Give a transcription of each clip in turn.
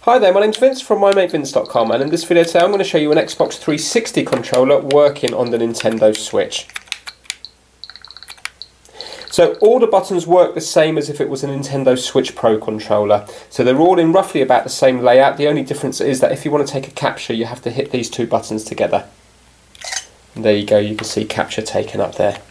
Hi there, my name's Vince from mymatevince.com, and in this video today I'm going to show you an Xbox 360 controller working on the Nintendo Switch. So all the buttons work the same as if it was a Nintendo Switch Pro controller. So they're all in roughly about the same layout. The only difference is that if you want to take a capture, you have to hit these two buttons together. And there you go, you can see capture taken up there.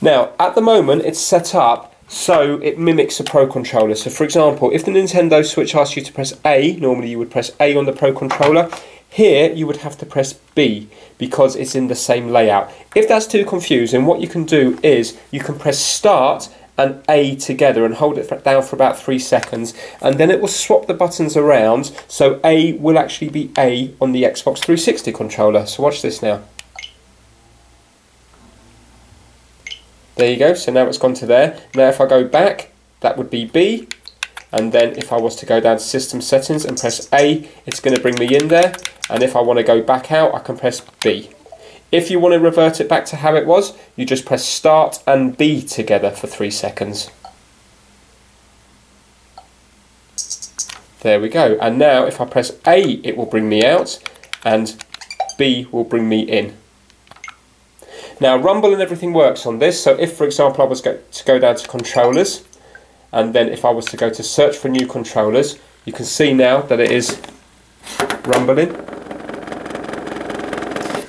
Now at the moment it's set up so it mimics a Pro controller. So for example, if the Nintendo Switch asks you to press A, normally you would press A on the Pro controller. Here you would have to press B because it's in the same layout. If that's too confusing, what you can do is you can press Start and A together and hold it down for about 3 seconds, and then it will swap the buttons around so A will actually be A on the Xbox 360 controller. So watch this now. There you go, so now it's gone to there. Now if I go back, that would be B, and then if I was to go down to System Settings and press A, it's going to bring me in there, and if I want to go back out, I can press B. If you want to revert it back to how it was, you just press Start and B together for 3 seconds. There we go, and now if I press A, it will bring me out, and B will bring me in. Now Rumble and everything works on this, so if for example I was to go down to controllers, and then if I was to go to search for new controllers, you can see now that it is rumbling.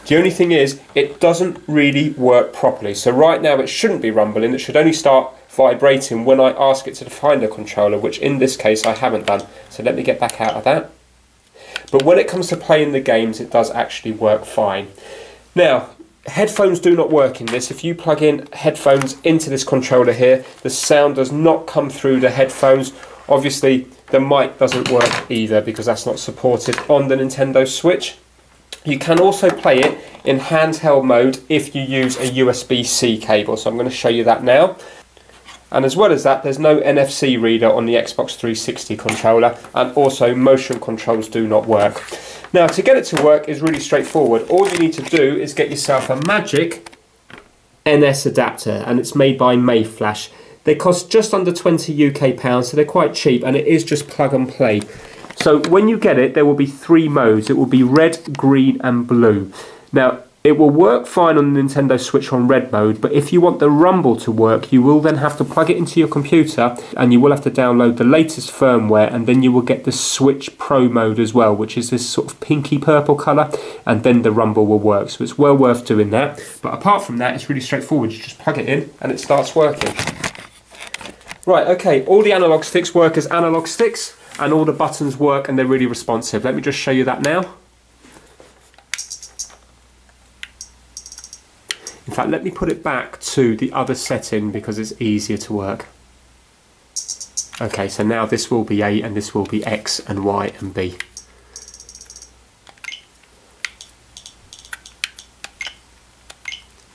The only thing is, it doesn't really work properly. So right now it shouldn't be rumbling, it should only start vibrating when I ask it to find a controller, which in this case I haven't done. So let me get back out of that. But when it comes to playing the games, it does actually work fine. Now, headphones do not work in this. If you plug in headphones into this controller here, the sound does not come through the headphones. Obviously the mic doesn't work either because that's not supported on the Nintendo Switch. You can also play it in handheld mode if you use a USB-C cable, so I'm going to show you that now. And as well as that, there's no NFC reader on the Xbox 360 controller, and also motion controls do not work. Now to get it to work is really straightforward. All you need to do is get yourself a Magic-NS adapter, and it's made by MayFlash. They cost just under 20 UK pounds, so they're quite cheap, and it is just plug and play. So when you get it, there will be 3 modes. It will be red, green and blue. Now it will work fine on the Nintendo Switch on red mode, but if you want the Rumble to work, you will then have to plug it into your computer, and you will have to download the latest firmware, and then you will get the Switch Pro mode as well, which is this sort of pinky purple colour, and then the Rumble will work. So it's well worth doing that. But apart from that, it's really straightforward. You just plug it in and it starts working. Right, okay, all the analog sticks work as analog sticks, and all the buttons work and they're really responsive. Let me just show you that now. In fact, let me put it back to the other setting because it's easier to work. Okay, so now this will be A and this will be X and Y and B.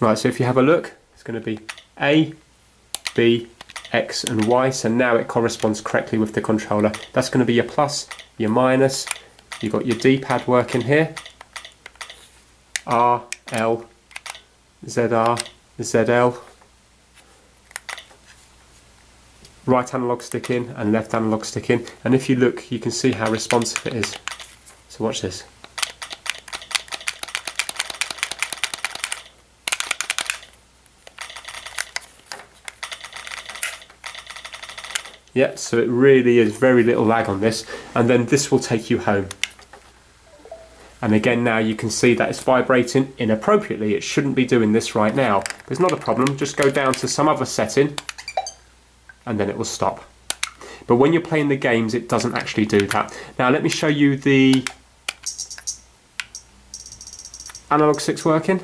Right, so if you have a look, it's going to be A, B, X and Y, so now it corresponds correctly with the controller. That's going to be your plus, your minus, you've got your D-pad working here, R, L, ZR, ZL, right analog stick in and left analog stick in, and if you look you can see how responsive it is. So watch this. Yep, so it really is very little lag on this, and then this will take you home. And again, now you can see that it's vibrating inappropriately. It shouldn't be doing this right now. But it's not a problem, just go down to some other setting and then it will stop. But when you're playing the games, it doesn't actually do that. Now let me show you the analog sticks working.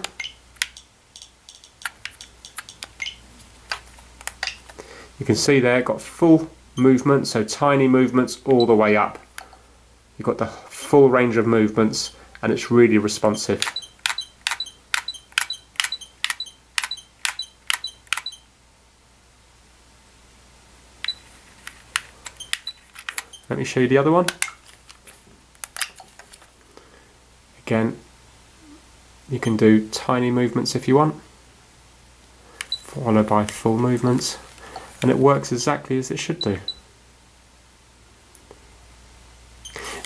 You can see there, got full movement, so tiny movements all the way up. You've got the full range of movements, and it's really responsive. Let me show you the other one. Again, you can do tiny movements if you want, followed by full movements, and it works exactly as it should do.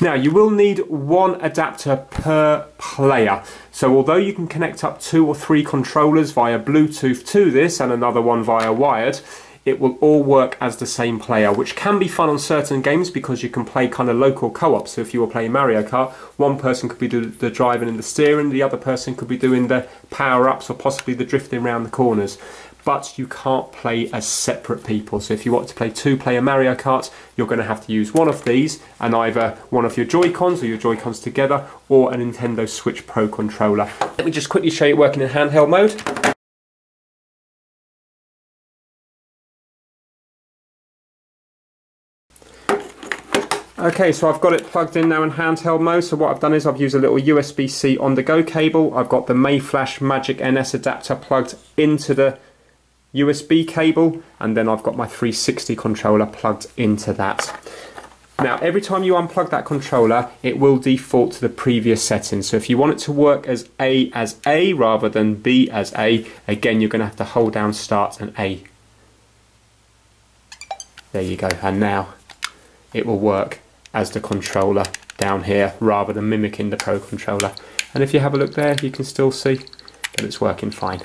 Now you will need one adapter per player. So although you can connect up 2 or 3 controllers via Bluetooth to this and another one via wired, it will all work as the same player, which can be fun on certain games because you can play kind of local co-op. So if you were playing Mario Kart, one person could be doing the driving and the steering, the other person could be doing the power-ups or possibly the drifting around the corners. But you can't play as separate people. So if you want to play 2-player Mario Kart, you're going to have to use one of these and either one of your Joy-Cons or your Joy-Cons together or a Nintendo Switch Pro controller. Let me just quickly show you working in handheld mode. Okay, so I've got it plugged in now in handheld mode. So what I've done is I've used a little USB-C on-the-go cable. I've got the MayFlash Magic-NS adapter plugged into the USB cable, and then I've got my 360 controller plugged into that. Now, every time you unplug that controller, it will default to the previous settings. So if you want it to work as A rather than B as A, again, you're going to have to hold down Start and A. There you go, and now it will work as the controller down here rather than mimicking the Pro controller. And if you have a look there, you can still see that it's working fine.